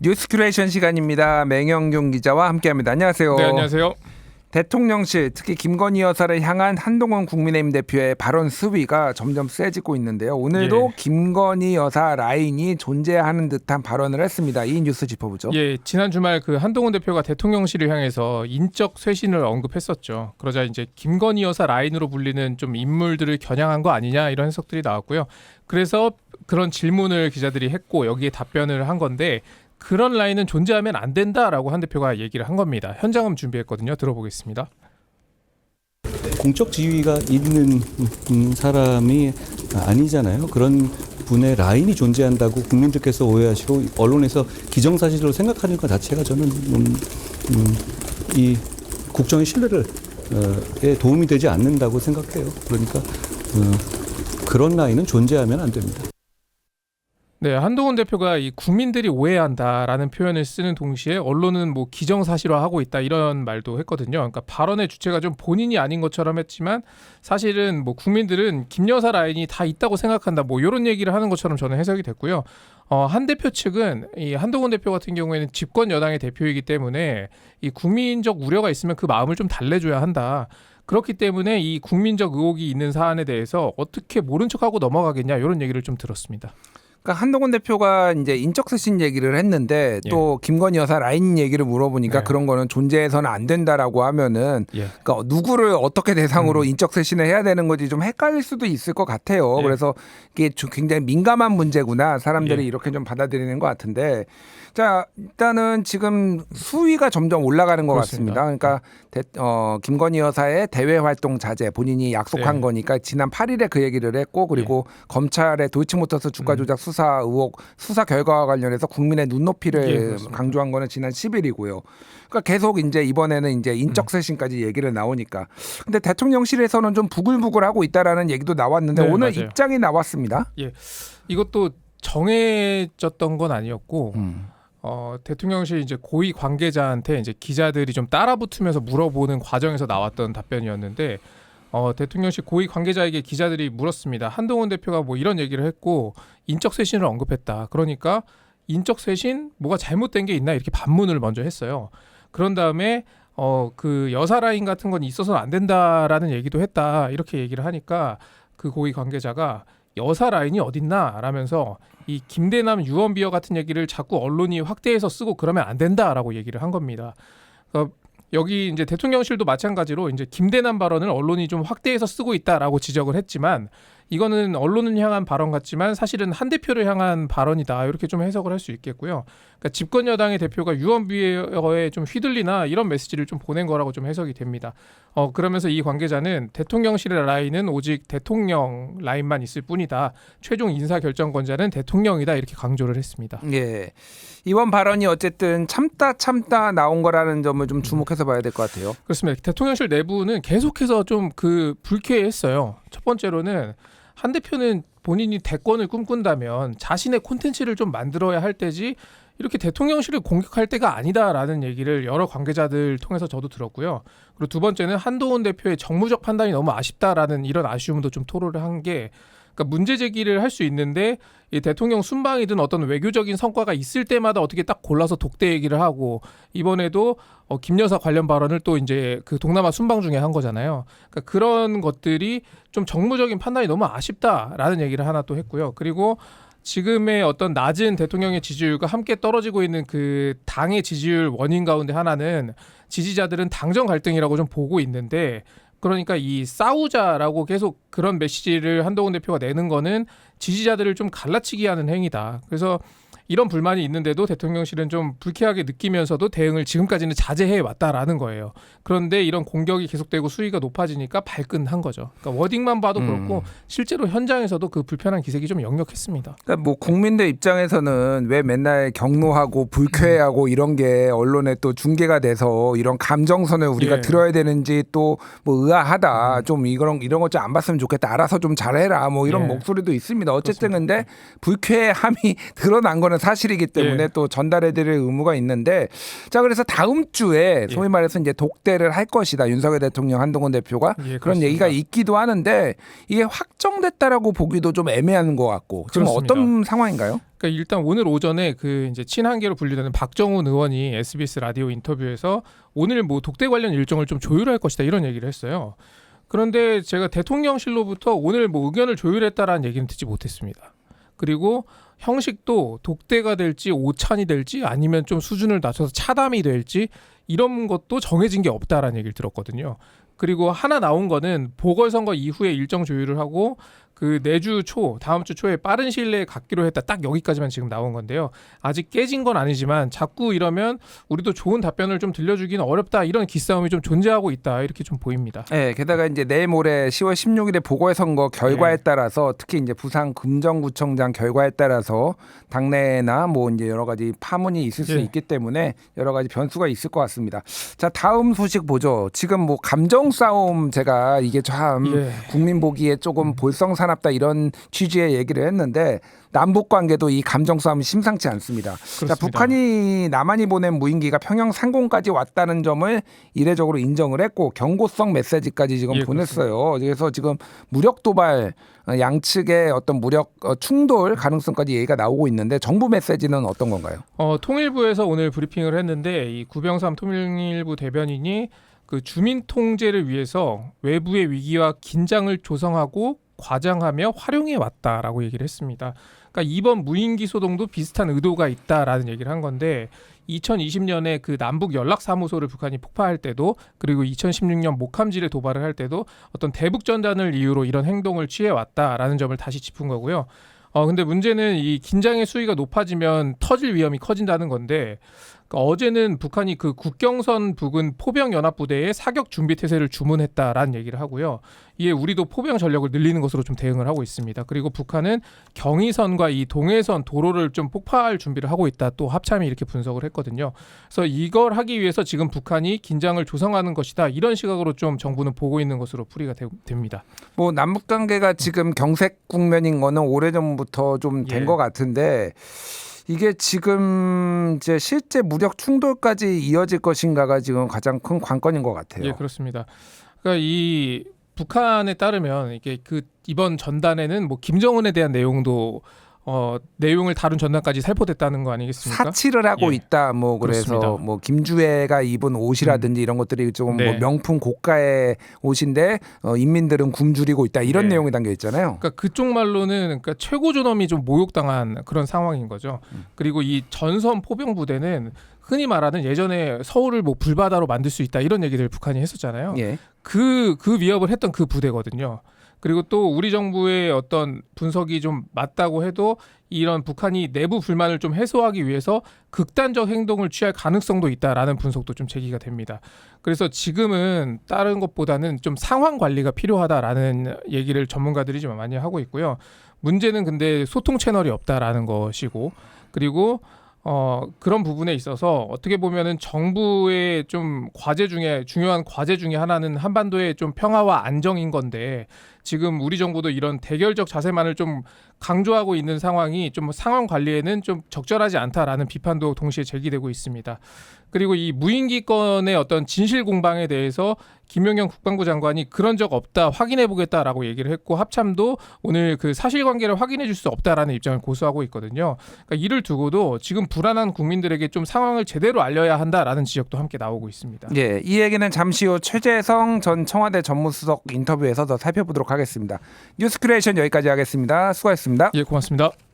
뉴스 큐레이션 시간입니다. 맹영균 기자와 함께합니다. 안녕하세요. 네, 안녕하세요. 대통령실, 특히 김건희 여사를 향한 한동훈 국민의힘 대표의 발언 수위가 점점 세지고 있는데요. 오늘도 김건희 여사 라인이 존재하는 듯한 발언을 했습니다. 이 뉴스 짚어보죠. 지난 주말 그 한동훈 대표가 대통령실을 향해서 인적 쇄신을 언급했었죠. 그러자 이제 김건희 여사 라인으로 불리는 좀 인물들을 겨냥한 거 아니냐 이런 해석들이 나왔고요. 그래서 그런 질문을 기자들이 했고 여기에 답변을 한 건데, 그런 라인은 존재하면 안 된다라고 한 대표가 얘기를 한 겁니다. 현장음 준비했거든요. 들어보겠습니다. 공적 지위가 있는 사람이 아니잖아요. 그런 분의 라인이 존재한다고 국민들께서 오해하시고 언론에서 기정사실로 생각하는 것 자체가 저는 이 국정의 신뢰에 도움이 되지 않는다고 생각해요. 그러니까 그런 라인은 존재하면 안 됩니다. 네, 한동훈 대표가 이 국민들이 오해한다라는 표현을 쓰는 동시에 언론은 뭐 기정사실화하고 있다 이런 말도 했거든요. 그러니까 발언의 주체가 좀 본인이 아닌 것처럼 했지만 사실은 뭐 국민들은 김 여사 라인이 다 있다고 생각한다 뭐 이런 얘기를 하는 것처럼 저는 해석이 됐고요. 한 대표 측은 이 한동훈 대표 같은 경우에는 집권 여당의 대표이기 때문에 이 국민적 우려가 있으면 그 마음을 좀 달래줘야 한다. 그렇기 때문에 이 국민적 의혹이 있는 사안에 대해서 어떻게 모른 척하고 넘어가겠냐 이런 얘기를 좀 들었습니다. 그러니까 한동훈 대표가 이제 인적 쇄신 얘기를 했는데 또 김건희 여사 라인 얘기를 물어보니까 그런 거는 존재해서는 안 된다라고 하면은 그러니까 누구를 어떻게 대상으로 인적 쇄신을 해야 되는 건지 좀 헷갈릴 수도 있을 것 같아요. 그래서 이게 굉장히 민감한 문제구나. 사람들이 이렇게 좀 받아들이는 것 같은데, 자 일단은 지금 수위가 점점 올라가는 것 같습니다. 그러니까 김건희 여사의 대외 활동 자제, 본인이 약속한 거니까 지난 8일에 그 얘기를 했고, 그리고 검찰의 도이치모터스 주가 조작 수사 의혹 수사 결과와 관련해서 국민의 눈높이를 강조한 거는 지난 10일이고요. 그러니까 계속 이제 이번에는 이제 인적 쇄신까지 얘기를 나오니까. 근데 대통령실에서는 좀 부글부글하고 있다라는 얘기도 나왔는데 오늘 맞아요. 입장이 나왔습니다. 이것도 정해졌던 건 아니었고. 대통령실 이제 고위 관계자한테 이제 기자들이 좀 따라붙으면서 물어보는 과정에서 나왔던 답변이었는데, 대통령실 고위 관계자에게 기자들이 물었습니다. 한동훈 대표가 뭐 이런 얘기를 했고 인적 쇄신을 언급했다. 그러니까 인적 쇄신 뭐가 잘못된 게 있나 이렇게 반문을 먼저 했어요. 그런 다음에 그 여사 라인 같은 건 있어서는 안 된다라는 얘기도 했다. 이렇게 얘기를 하니까 그 고위 관계자가 여사 라인이 어딨나 라면서 이 김대남 유언비어 같은 얘기를 자꾸 언론이 확대해서 쓰고 그러면 안 된다라고 얘기를 한 겁니다. 여기 이제 대통령실도 마찬가지로 이제 김대남 발언을 언론이 좀 확대해서 쓰고 있다라고 지적을 했지만, 이거는 언론을 향한 발언 같지만 사실은 한 대표를 향한 발언이다 이렇게 좀 해석을 할 수 있겠고요. 그러니까 집권 여당의 대표가 유언비어에 좀 휘둘리나 이런 메시지를 좀 보낸 거라고 좀 해석이 됩니다. 그러면서 이 관계자는 대통령실의 라인은 오직 대통령 라인만 있을 뿐이다. 최종 인사결정권자는 대통령이다 이렇게 강조를 했습니다. 이번 발언이 어쨌든 참다 나온 거라는 점을 좀 주목해서 봐야 될 것 같아요. 그렇습니다. 대통령실 내부는 계속해서 좀 불쾌했어요. 첫 번째로는 한 대표는 본인이 대권을 꿈꾼다면 자신의 콘텐츠를 좀 만들어야 할 때지 이렇게 대통령실을 공격할 때가 아니다라는 얘기를 여러 관계자들 통해서 저도 들었고요. 그리고 두 번째는 한동훈 대표의 정무적 판단이 너무 아쉽다라는 이런 아쉬움도 좀 토로를 한 게, 그러니까 문제 제기를 할 수 있는데 이 대통령 순방이든 어떤 외교적인 성과가 있을 때마다 어떻게 딱 골라서 독대 얘기를 하고, 이번에도 김 여사 관련 발언을 또 이제 그 동남아 순방 중에 한 거잖아요. 그러니까 그런 것들이 좀 정무적인 판단이 너무 아쉽다라는 얘기를 하나 또 했고요. 그리고 지금의 어떤 낮은 대통령의 지지율과 함께 떨어지고 있는 그 당의 지지율 원인 가운데 하나는 지지자들은 당정 갈등이라고 좀 보고 있는데, 그러니까 이 싸우자라고 계속 그런 메시지를 한동훈 대표가 내는 거는 지지자들을 좀 갈라치기 하는 행위다. 그래서 이런 불만이 있는데도 대통령실은 좀 불쾌하게 느끼면서도 대응을 지금까지는 자제해 왔다라는 거예요. 그런데 이런 공격이 계속되고 수위가 높아지니까 발끈한 거죠. 그러니까 워딩만 봐도 그렇고 실제로 현장에서도 그 불편한 기색이 좀 역력했습니다. 그러니까 뭐 국민들 입장에서는 왜 맨날 경로하고 불쾌하고 이런 게 언론에 또 중계가 돼서 이런 감정선을 우리가 들어야 되는지 또 뭐 의아하다. 좀 이런 것 좀 안 봤으면 좋겠다. 알아서 좀 잘해라. 뭐 이런 목소리도 있습니다. 어쨌든 근데 불쾌함이 드러난 거는 거는 사실이기 때문에 예. 또 전달해드릴 의무가 있는데 자 그래서 다음 주에 소위 말해서 이제 독대를 할 것이다 윤석열 대통령 한동훈 대표가 예, 그런 그렇습니다. 얘기가 있기도 하는데 이게 확정됐다라고 보기도 좀 애매한 것 같고 지금 그렇습니다. 어떤 상황인가요? 그러니까 일단 오늘 오전에 그 이제 친한계로 분류되는 박정훈 의원이 SBS 라디오 인터뷰에서 오늘 뭐 독대 관련 일정을 좀 조율할 것이다 이런 얘기를 했어요. 그런데 제가 대통령실로부터 오늘 뭐 의견을 조율했다라는 얘기는 듣지 못했습니다. 그리고 형식도 독대가 될지 오찬이 될지 아니면 좀 수준을 낮춰서 차담이 될지 이런 것도 정해진 게 없다라는 얘기를 들었거든요. 그리고 하나 나온 거는 보궐선거 이후에 일정 조율을 하고 그 내주 초 다음 주 초에 빠른 시일 내에 갖기로 했다. 딱 여기까지만 지금 나온 건데요. 아직 깨진 건 아니지만 자꾸 이러면 우리도 좋은 답변을 좀 들려주기는 어렵다. 이런 기싸움이 좀 존재하고 있다. 이렇게 좀 보입니다. 네, 게다가 이제 내일 모레 10월 16일에 보궐선거 결과에 따라서 특히 이제 부산 금정구청장 결과에 따라서 당내나 뭐 이제 여러 가지 파문이 있을 수 있기 때문에 여러 가지 변수가 있을 것 같습니다. 자, 다음 소식 보죠. 지금 뭐 감정 싸움 제가 이게 참 국민 보기에 조금 볼썽사납다 이런 취지의 얘기를 했는데 남북 관계도 이 감정 싸움이 심상치 않습니다. 자, 북한이 남한이 보낸 무인기가 평양 상공까지 왔다는 점을 이례적으로 인정을 했고 경고성 메시지까지 지금 보냈어요. 그렇습니다. 그래서 지금 무력 도발 양측의 어떤 무력 충돌 가능성까지 얘기가 나오고 있는데 정부 메시지는 어떤 건가요? 통일부에서 오늘 브리핑을 했는데 이 구병삼 통일부 대변인이 그 주민 통제를 위해서 외부의 위기와 긴장을 조성하고 과장하며 활용해 왔다라고 얘기를 했습니다. 그러니까 이번 무인기 소동도 비슷한 의도가 있다라는 얘기를 한 건데 2020년에 그 남북 연락사무소를 북한이 폭파할 때도 그리고 2016년 목함질에 도발을 할 때도 어떤 대북 전단을 이유로 이런 행동을 취해 왔다라는 점을 다시 짚은 거고요. 근데 문제는 이 긴장의 수위가 높아지면 터질 위험이 커진다는 건데 그러니까 어제는 북한이 그 국경선 부근 포병연합부대에 사격 준비 태세를 주문했다라는 얘기를 하고요. 이에 우리도 포병 전력을 늘리는 것으로 좀 대응을 하고 있습니다. 그리고 북한은 경의선과 이 동해선 도로를 좀 폭파할 준비를 하고 있다. 또 합참이 이렇게 분석을 했거든요. 그래서 이걸 하기 위해서 지금 북한이 긴장을 조성하는 것이다. 이런 시각으로 좀 정부는 보고 있는 것으로 풀이가 됩니다. 뭐 남북 관계가 지금 경색 국면인 거는 오래전부터 좀 된 것 같은데 이게 지금 이제 실제 무력 충돌까지 이어질 것인가가 지금 가장 큰 관건인 것 같아요. 예, 그렇습니다. 그러니까 이 북한에 따르면 이게 그 이번 전단에는 뭐 김정은에 대한 내용도 내용을 다룬 전단까지 살포됐다는 거 아니겠습니까? 사치를 하고 있다. 뭐 그래서 그렇습니다. 뭐 김주애가 입은 옷이라든지 이런 것들이 좀 뭐 명품 고가의 옷인데 인민들은 굶주리고 있다. 이런 내용이 담겨 있잖아요. 그러니까 그쪽 말로는 그러니까 최고 존엄이 좀 모욕당한 그런 상황인 거죠. 그리고 이 전선 포병 부대는 흔히 말하는 예전에 서울을 뭐 불바다로 만들 수 있다 이런 얘기들 북한이 했었잖아요. 그 위협을 했던 그 부대거든요. 그리고 또 우리 정부의 어떤 분석이 좀 맞다고 해도 이런 북한이 내부 불만을 좀 해소하기 위해서 극단적 행동을 취할 가능성도 있다라는 분석도 좀 제기가 됩니다. 그래서 지금은 다른 것보다는 좀 상황 관리가 필요하다라는 얘기를 전문가들이 좀 많이 하고 있고요. 문제는 근데 소통 채널이 없다라는 것이고 그리고 그런 부분에 있어서 어떻게 보면은 정부의 좀 중요한 과제 중에 하나는 한반도의 좀 평화와 안정인 건데 지금 우리 정부도 이런 대결적 자세만을 좀 강조하고 있는 상황이 좀 상황 관리에는 좀 적절하지 않다라는 비판도 동시에 제기되고 있습니다. 그리고 이 무인기 건의 어떤 진실 공방에 대해서 김용현 국방부 장관이 그런 적 없다 확인해 보겠다라고 얘기를 했고 합참도 오늘 그 사실관계를 확인해 줄 수 없다라는 입장을 고수하고 있거든요. 그러니까 이를 두고도 지금 불안한 국민들에게 좀 상황을 제대로 알려야 한다라는 지적도 함께 나오고 있습니다. 예, 이 얘기는 잠시 후 최재성 전 청와대 전무수석 인터뷰에서 더 살펴보도록 하겠습니다. 뉴스 큐레이션 여기까지 하겠습니다. 수고하셨습니다. 예, 고맙습니다.